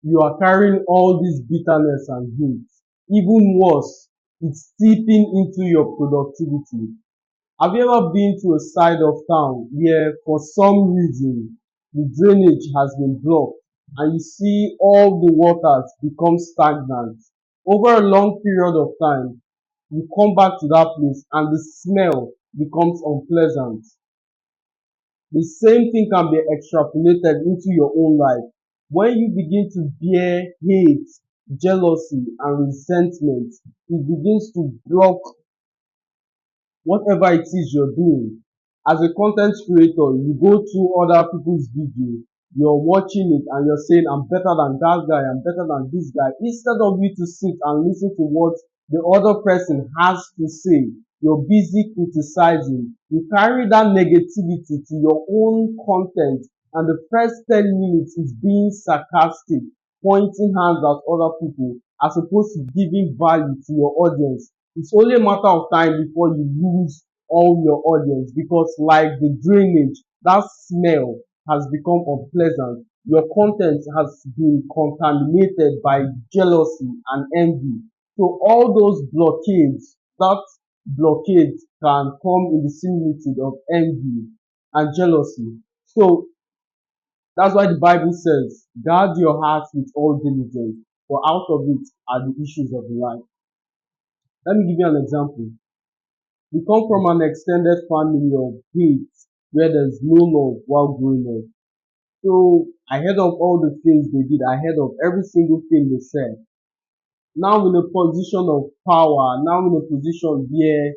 you are carrying all this bitterness and hate. Even worse, it's seeping into your productivity. Have you ever been to a side of town where for some reason the drainage has been blocked and you see all the waters become stagnant? Over a long period of time, you come back to that place and the smell becomes unpleasant. The same thing can be extrapolated into your own life. When you begin to bear hate, jealousy, and resentment, it begins to block whatever it is you're doing. As a content creator, you go through other people's video, you're watching it and you're saying, I'm better than that guy, I'm better than this guy. Instead of you to sit and listen to what the other person has to say, you're busy criticizing. You carry that negativity to your own content, and the first 10 minutes is being sarcastic, pointing hands at other people, as opposed to giving value to your audience. It's only a matter of time before you lose all your audience, because like the drainage, that smell has become unpleasant. Your content has been contaminated by jealousy and envy. So all those blockades, that blockade can come in the similitude of envy and jealousy. So that's why the Bible says, guard your heart with all diligence, for out of it are the issues of life. Let me give you an example. We come from an extended family of hate where there's no love while growing up. So I heard of all the things they did. I heard of every single thing they said. Now in a position of power, now in a position where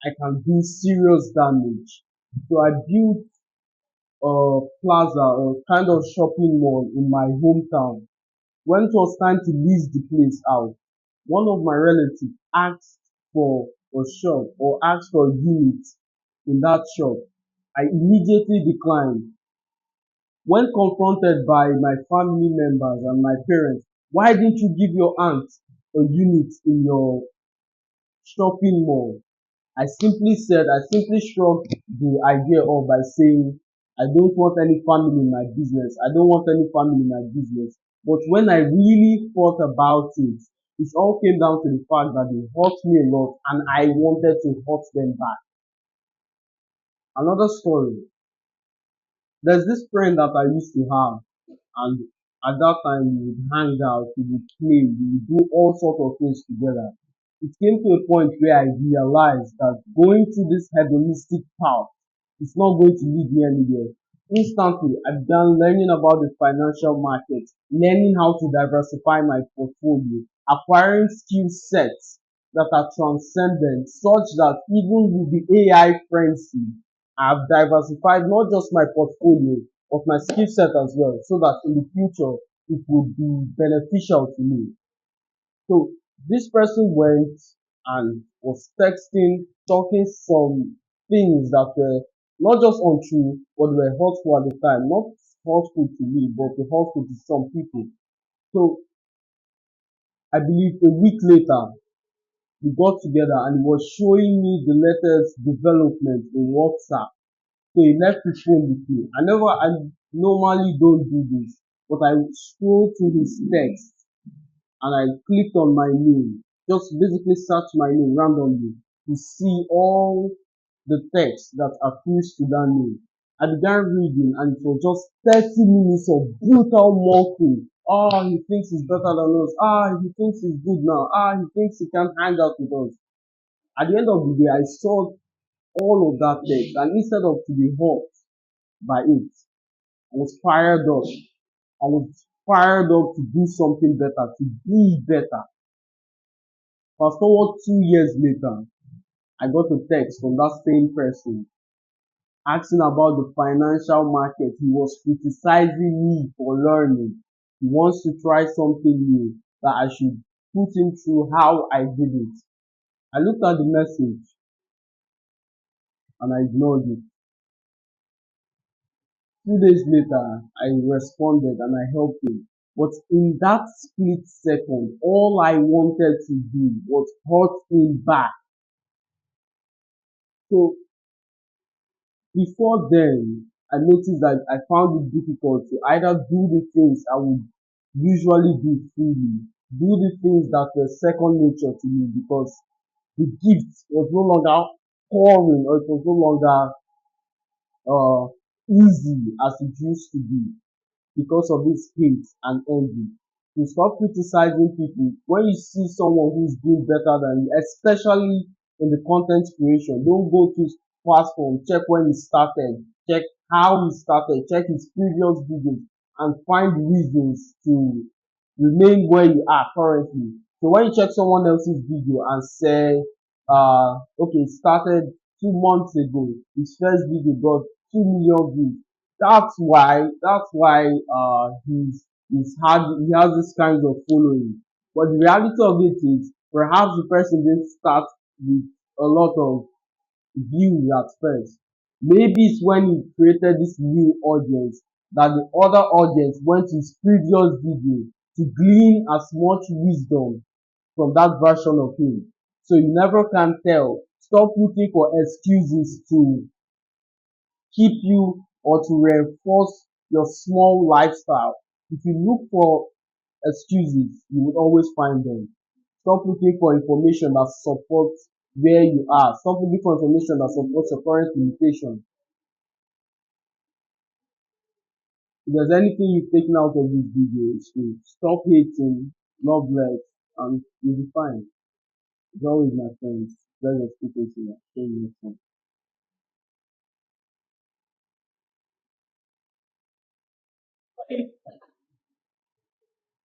I can do serious damage. So I built a plaza or kind of shopping mall in my hometown. When it was time to lease the place out, one of my relatives asked for a shop or asked for a unit in that shop. I immediately declined. When confronted by my family members and my parents, why didn't you give your aunt a unit in your shopping mall? I simply shrugged the idea off by saying, I don't want any family in my business. I don't want any family in my business. But when I really thought about it, it all came down to the fact that they hurt me a lot and I wanted to hurt them back. Another story. There's this friend that I used to have, and at that time we would hang out, we would play, we would do all sorts of things together. It came to a point where I realized that going through this hedonistic path is not going to lead me anywhere. Instantly, I began learning about the financial market, learning how to diversify my portfolio, acquiring skill sets that are transcendent, such that even with the AI frenzy, I've diversified not just my portfolio, but my skill set as well, so that in the future it would be beneficial to me. So this person went and was texting, talking some things that were not just untrue, but were hurtful at the time. Not hurtful to me, but were hurtful to some people. So I believe a week later, we got together and he was showing me the latest development in WhatsApp. So he left his phone with me. I normally don't do this, but I scrolled through his text and I clicked on my name, just basically search my name randomly to see all the text that appears to that name. I began reading and it was just 30 minutes of brutal mockery. Ah, he thinks he's better than us. Ah, he thinks he's good now. Ah, he thinks he can hang out with us. At the end of the day, I saw all of that text, and instead of to be hurt by it, I was fired up. I was fired up to do something better, to be better. Fast forward 2 years later, I got a text from that same person asking about the financial market. He was criticizing me for learning. He wants to try something new, that I should put him through how I did it. I looked at the message and I ignored it. 2 days later, I responded and I helped him. But in that split second, all I wanted to do was hurt him back. So before then, I noticed that I found it difficult to either do the things I would usually do freely. Do the things that were second nature to you because the gift was no longer pouring or it was no longer uh, easy as it used to be because of this hate and envy. You stop criticizing people when you see someone who's doing better than you, especially in the content creation. Don't go to his platform, check when he started, check how he started, check his previous videos, and find reasons to remain where you are currently. So when you check someone else's video and say, okay, it started 2 months ago, his first video got 2 million views. He has this kind of following. But the reality of it is perhaps the person didn't start with a lot of views at first. Maybe it's when he created this new audience that the other audience went to his previous video to glean as much wisdom from that version of him. So you never can tell. Stop looking for excuses to keep you or to reinforce your small lifestyle. If you look for excuses, you will always find them. Stop looking for information that supports where you are. Stop looking for information that supports your current limitation. If there's anything you've taken out of this video, it's to stop hating, not bless, and you'll be fine. It's always my friends. Pleasure speaking to you. See you next time.